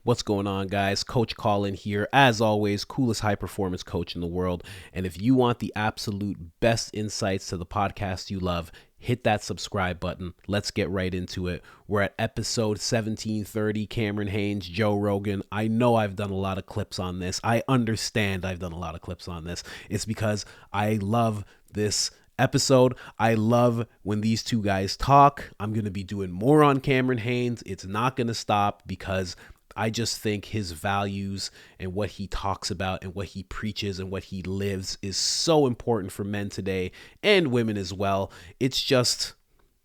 What's going on, guys? Coach Colin here, as always, coolest high performance coach in the world. And if you want the absolute best insights to the podcast you love, hit that subscribe button. Let's get right into it. We're at episode 1730, Cameron Haynes, Joe Rogan. I know I've done a lot of clips on this. I understand I've done a lot of clips on this. It's because I love this episode. I love when these two guys talk. I'm going to be doing more on Cameron Haynes. It's not going to stop because I just think his values and what he talks about and what he preaches and what he lives is so important for men today and women as well. It's just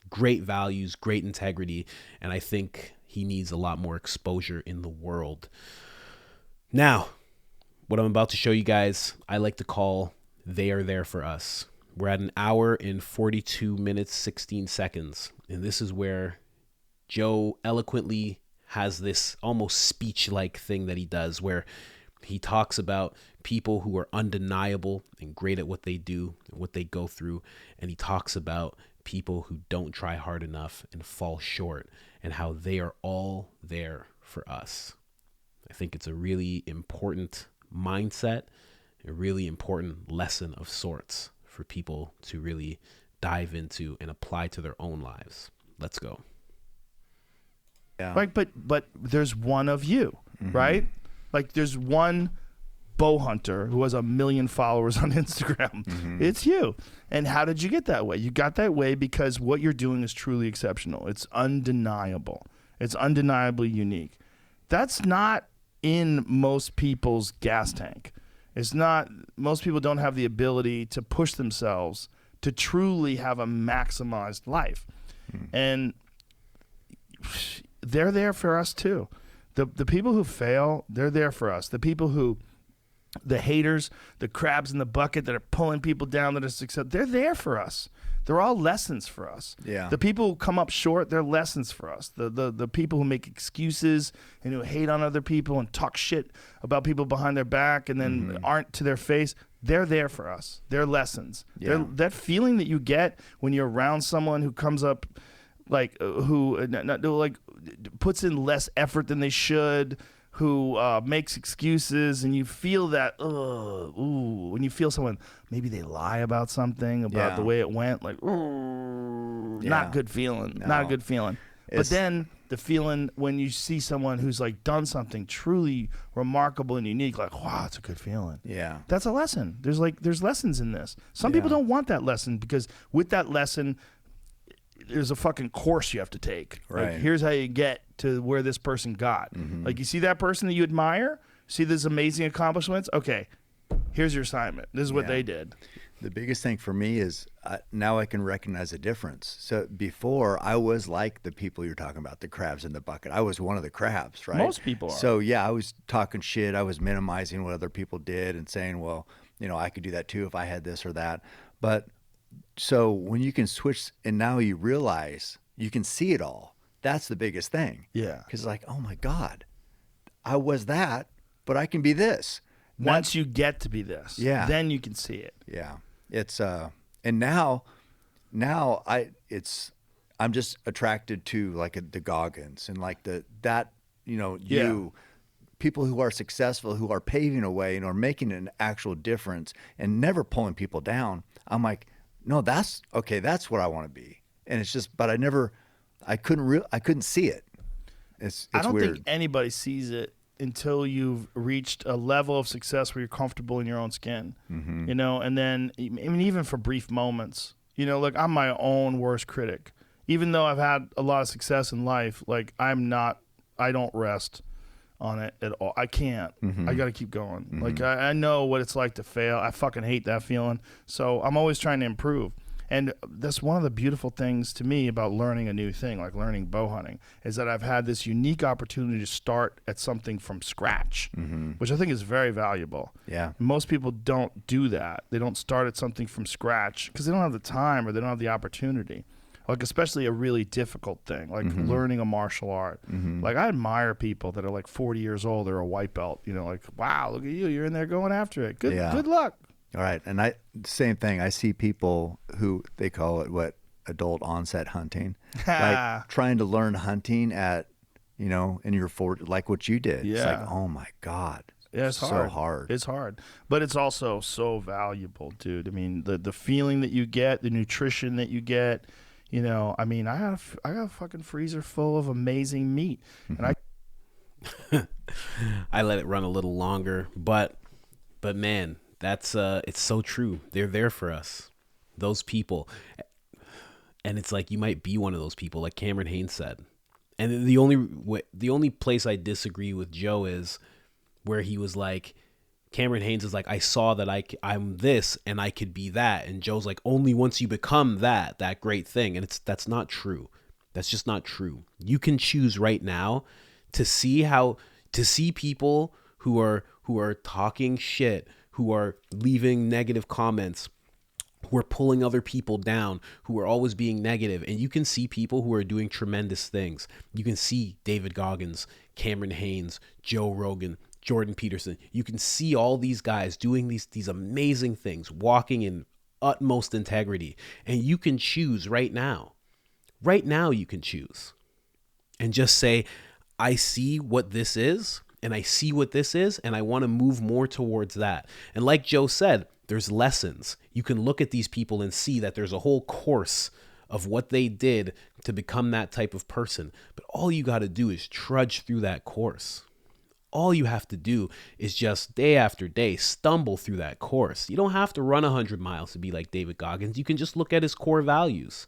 great values, great integrity, and I think he needs a lot more exposure in the world. Now, what I'm about to show you guys, I like to call They Are There For Us. We're at an hour and 42 minutes, 16 seconds, and this is where Joe eloquently has this almost speech-like thing that he does where he talks about people who are undeniable and great at what they do and what they go through. And he talks about people who don't try hard enough and fall short and how they are all there for us. I think it's a really important mindset, a really important lesson of sorts for people to really dive into and apply to their own lives. Let's go. Yeah. Right, but there's one of you, right? Like there's one bow hunter who has 1 million followers on Instagram. It's you. And how did you get that way? You got that way because what you're doing is truly exceptional. It's undeniable. It's undeniably unique. That's not in most people's gas tank. It's not, most people don't have the ability to push themselves to truly have a maximized life. And they're there for us too. The people who fail, they're there for us. The people who, the haters, the crabs in the bucket that are pulling people down that are successful, they're there for us. They're all lessons for us. Yeah. The people who come up short, they're lessons for us. The people who make excuses and who hate on other people and talk shit about people behind their back and then aren't to their face, they're there for us. They're lessons. Yeah. That feeling that you get when you're around someone who comes up like who like puts in less effort than they should, who makes excuses, and you feel that when you feel someone, maybe they lie about something, about the way it went, like not good feeling. No. Not a good feeling. But then the feeling when you see someone who's like done something truly remarkable and unique, like, wow, it's a good feeling. Yeah. That's a lesson. There's lessons in this. Some people don't want that lesson because with that lesson there's a fucking course you have to take. Right. Like, here's how you get to where this person got. Like, you see that person that you admire, see these amazing accomplishments. Okay, here's your assignment. This is what they did. The biggest thing for me is now I can recognize a difference. So before, I was like the people you're talking about, the crabs in the bucket. I was one of the crabs, right? Most people are. So yeah, I was talking shit. I was minimizing what other people did and saying, well, you know, I could do that too if I had this or that. But so when you can switch and now you realize you can see it all, that's the biggest thing. Yeah. Because like, oh my God, I was that, but I can be this. Once you get to be this, then you can see it. Yeah. It's and now I'm just attracted to like the Goggins and like people who are successful, who are paving a way and are making an actual difference and never pulling people down. I'm like, no, that's okay. That's what I want to be. And it's just, but I couldn't see it. It's I don't weird. think anybody sees it until you've reached a level of success where you're comfortable in your own skin, you know, and then I mean, even for brief moments, you know, like I'm my own worst critic, even though I've had a lot of success in life. Like I don't rest on it at all. I can't. I got to keep going. Like I know what it's like to fail. I fucking hate that feeling. So I'm always trying to improve. And that's one of the beautiful things to me about learning a new thing, like learning bow hunting, is that I've had this unique opportunity to start at something from scratch, which I think is very valuable. Yeah. Most people don't do that. They don't start at something from scratch because they don't have the time or they don't have the opportunity. Like especially a really difficult thing, like learning a martial art. Like I admire people that are like 40 years old or a white belt, you know, like, wow, look at you. You're in there going after it. Good luck. All right. And same thing. I see people who they call it adult onset hunting, like trying to learn hunting at, you know, in your 40s, like what you did. It's like, Yeah. oh my God. Yeah, it's so hard. hard. It's hard, but it's also so valuable, dude. I mean, the feeling that you get, the nutrition that you get. You know, I mean, I got a fucking freezer full of amazing meat, and I let it run a little longer, but man, that's it's so true. They're there for us, those people, and it's like you might be one of those people, like Cameron Haynes said. And the only place I disagree with Joe is where he was like, Cameron Haynes is like, I saw that I'm this and I could be that. And Joe's like, only once you become that great thing. And that's not true. That's just not true. You can choose right now to see people who are talking shit, who are leaving negative comments, who are pulling other people down, who are always being negative. And you can see people who are doing tremendous things. You can see David Goggins, Cameron Haynes, Joe Rogan, Jordan Peterson. You can see all these guys doing these amazing things, walking in utmost integrity. And you can choose right now. Right now you can choose. And just say, I see what this is, and I see what this is, and I want to move more towards that. And like Joe said, there's lessons. You can look at these people and see that there's a whole course of what they did to become that type of person. But all you got to do is trudge through that course. All you have to do is just day after day stumble through that course. You don't have to run 100 miles to be like David Goggins. You can just look at his core values.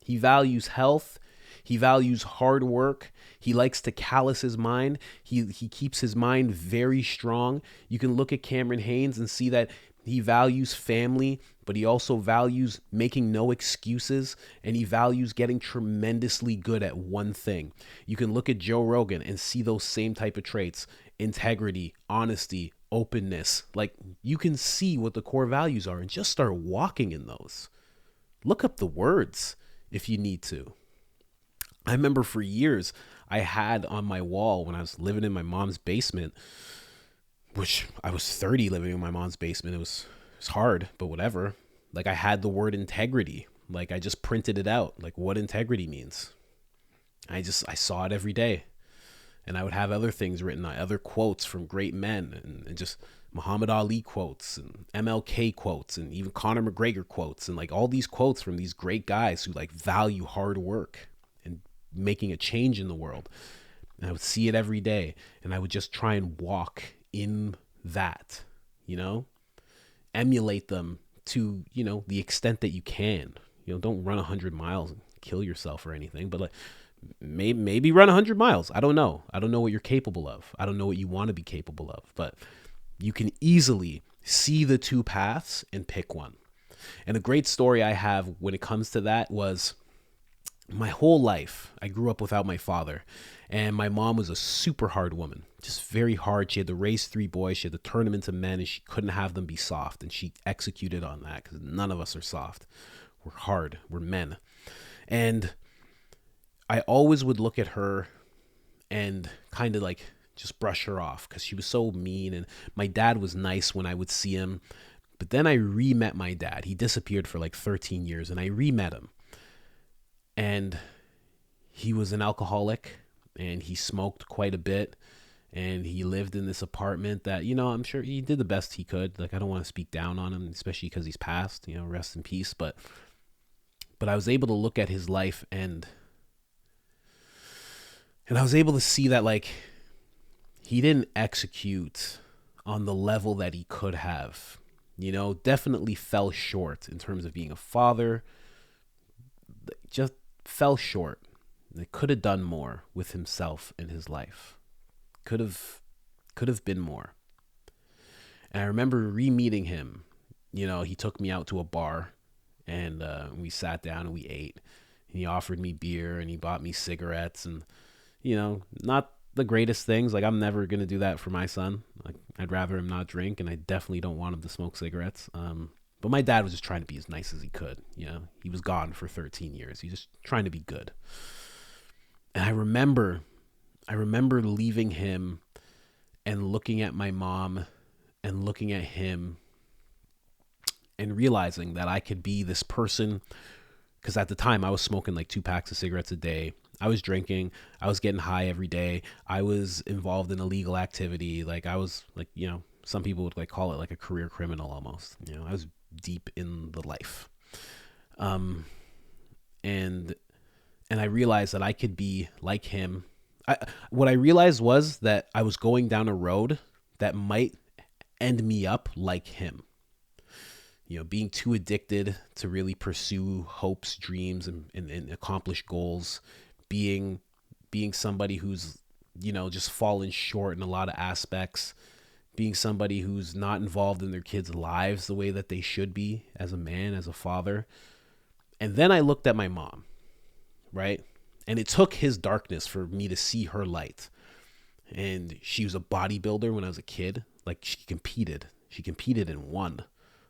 He values health. He values hard work. He likes to callous his mind. He keeps his mind very strong. You can look at Cameron Haynes and see that he values family, but he also values making no excuses, and he values getting tremendously good at one thing. You can look at Joe Rogan and see those same type of traits: integrity, honesty, openness. Like, you can see what the core values are and just start walking in those. Look up the words if you need to. I remember for years I had on my wall when I was living in my mom's basement, which I was 30 living in my mom's basement. It was hard, but whatever. Like, I had the word integrity. Like, I just printed it out, like what integrity means. I saw it every day. And I would have other things written, other quotes from great men, and just Muhammad Ali quotes and MLK quotes and even Conor McGregor quotes, and like all these quotes from these great guys who like value hard work and making a change in the world. And I would see it every day, and I would just try and walk in that, emulate them to, the extent that you can. Don't run 100 miles and kill yourself or anything, but like maybe run 100 miles. I don't know what you're capable of. I don't know what you want to be capable of, but you can easily see the two paths and pick one. And a great story I have when it comes to that was, my whole life, I grew up without my father, and my mom was a super hard woman, just very hard. She had to raise 3 boys. She had to turn them into men, and she couldn't have them be soft. And she executed on that, because none of us are soft. We're hard. We're men. And I always would look at her and kind of like just brush her off, because she was so mean. And my dad was nice when I would see him. But then I re-met my dad. He disappeared for like 13 years, and I re-met him. And he was an alcoholic, and he smoked quite a bit, and he lived in this apartment that, I'm sure he did the best he could. Like, I don't want to speak down on him, especially because he's passed, rest in peace. But I was able to look at his life, and I was able to see that, like, he didn't execute on the level that he could have, definitely fell short in terms of being a father, just fell short. They could have done more with himself and his life. Could have been more. And I remember re-meeting him. He took me out to a bar, and we sat down and we ate. And he offered me beer, and he bought me cigarettes, and not the greatest things. Like, I'm never gonna do that for my son. Like, I'd rather him not drink, and I definitely don't want him to smoke cigarettes. But my dad was just trying to be as nice as he could. He was gone for 13 years. He was just trying to be good. And I remember leaving him and looking at my mom and looking at him and realizing that I could be this person. Because at the time I was smoking like 2 packs of cigarettes a day. I was drinking. I was getting high every day. I was involved in illegal activity. Like I was like, some people would like call it like a career criminal almost. I was deep in the life. And I realized that I could be like him. What I realized was that I was going down a road that might end me up like him. Being too addicted to really pursue hopes, dreams, and accomplish goals. Being somebody who's, just fallen short in a lot of aspects. Being somebody who's not involved in their kids' lives the way that they should be as a man, as a father. And then I looked at my mom, right? And it took his darkness for me to see her light. And she was a bodybuilder when I was a kid. Like she competed and won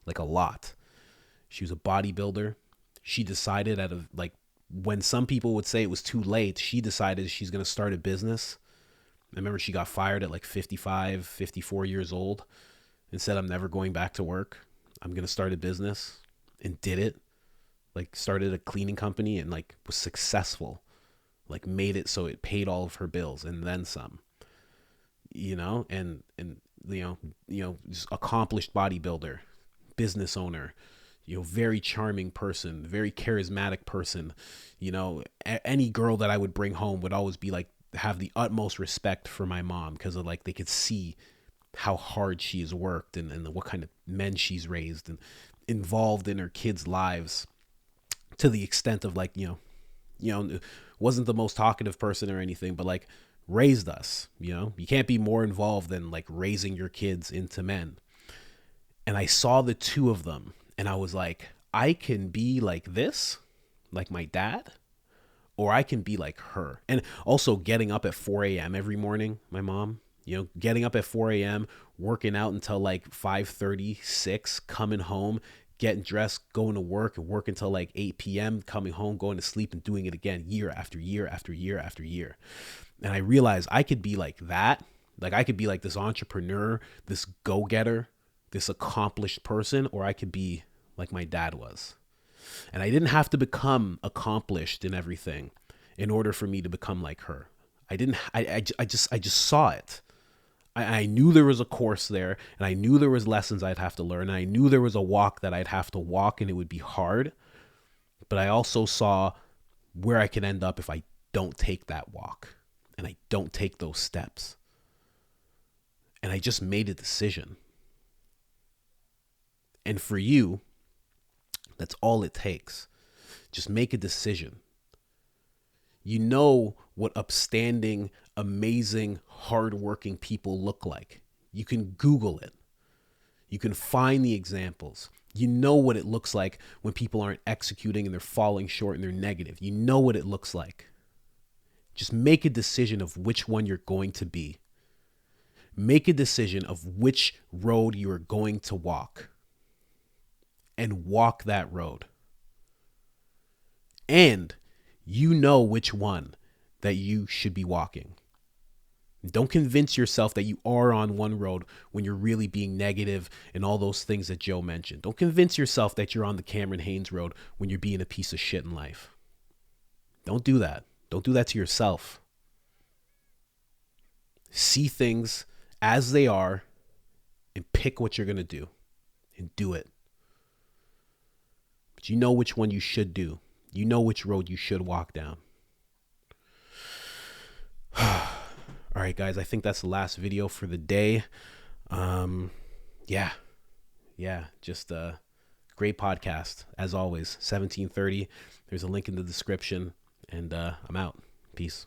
like a lot. She was a bodybuilder. She decided when some people would say it was too late, she decided she's going to start a business. I remember she got fired at like 55, 54 years old and said, I'm never going back to work. I'm going to start a business, and did it. Like started a cleaning company and like was successful, like made it so it paid all of her bills and then some, and just accomplished bodybuilder, business owner, very charming person, very charismatic person. Any girl that I would bring home would always be like, have the utmost respect for my mom because of like they could see how hard she has worked and what kind of men she's raised and involved in her kids' lives to the extent of like, wasn't the most talkative person or anything, but like raised us. You can't be more involved than like raising your kids into men. And I saw the two of them and I was like, I can be like this, like my dad, or I can be like her. And also getting up at 4 a.m. every morning, my mom, getting up at 4 a.m., working out until like 5:30, 6, coming home, getting dressed, going to work and work until like 8 p.m., coming home, going to sleep and doing it again year after year after year after year. And I realized I could be like that. Like I could be like this entrepreneur, this go-getter, this accomplished person, or I could be like my dad was. And I didn't have to become accomplished in everything in order for me to become like her. I just saw it. I knew there was a course there, and I knew there was lessons I'd have to learn. And I knew there was a walk that I'd have to walk, and it would be hard. But I also saw where I could end up if I don't take that walk and I don't take those steps. And I just made a decision. And for you, that's all it takes. Just make a decision. You know what upstanding, amazing, hardworking people look like. You can Google it. You can find the examples. You know what it looks like when people aren't executing and they're falling short and they're negative. You know what it looks like. Just make a decision of which one you're going to be. Make a decision of which road you are going to walk. And walk that road. And you know which one that you should be walking. Don't convince yourself that you are on one road when you're really being negative and all those things that Joe mentioned. Don't convince yourself that you're on the Cameron Haynes road when you're being a piece of shit in life. Don't do that. Don't do that to yourself. See things as they are and pick what you're going to do and do it. But you know which one you should do. You know which road you should walk down. All right, guys, I think that's the last video for the day. Just a great podcast, as always. 17:30. There's a link in the description, and I'm out. Peace.